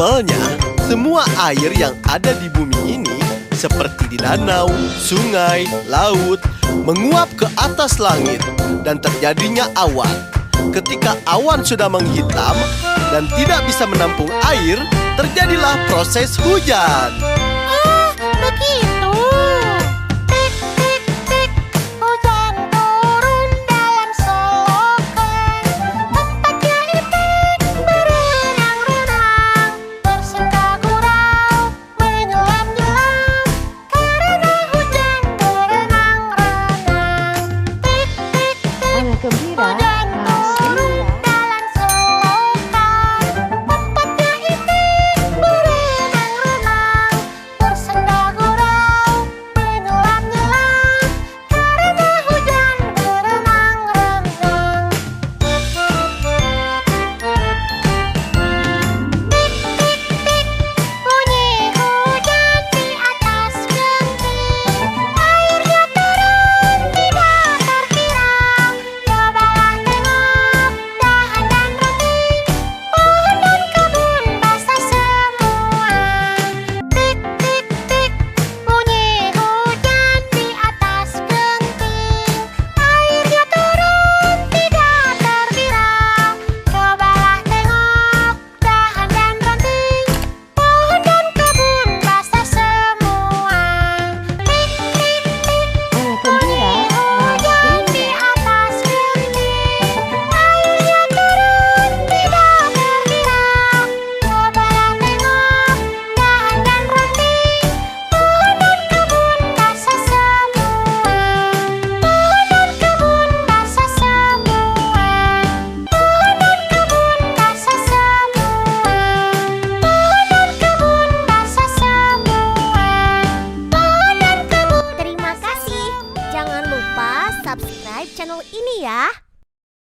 Simpelnya, semua air yang ada di bumi ini, seperti di danau, sungai, laut, menguap ke atas langit dan terjadinya awan. Ketika awan sudah menghitam dan tidak bisa menampung air, terjadilah proses hujan. Oh, begitu. Tik, tik, tik. Hujan turun dalam selokan. Tempatnya itik berenang-renang. Bersuka gurau, menyelam-nyelam. Karena hujan berenang-renang. Tik, tik, tik. Anak gembira, Hujan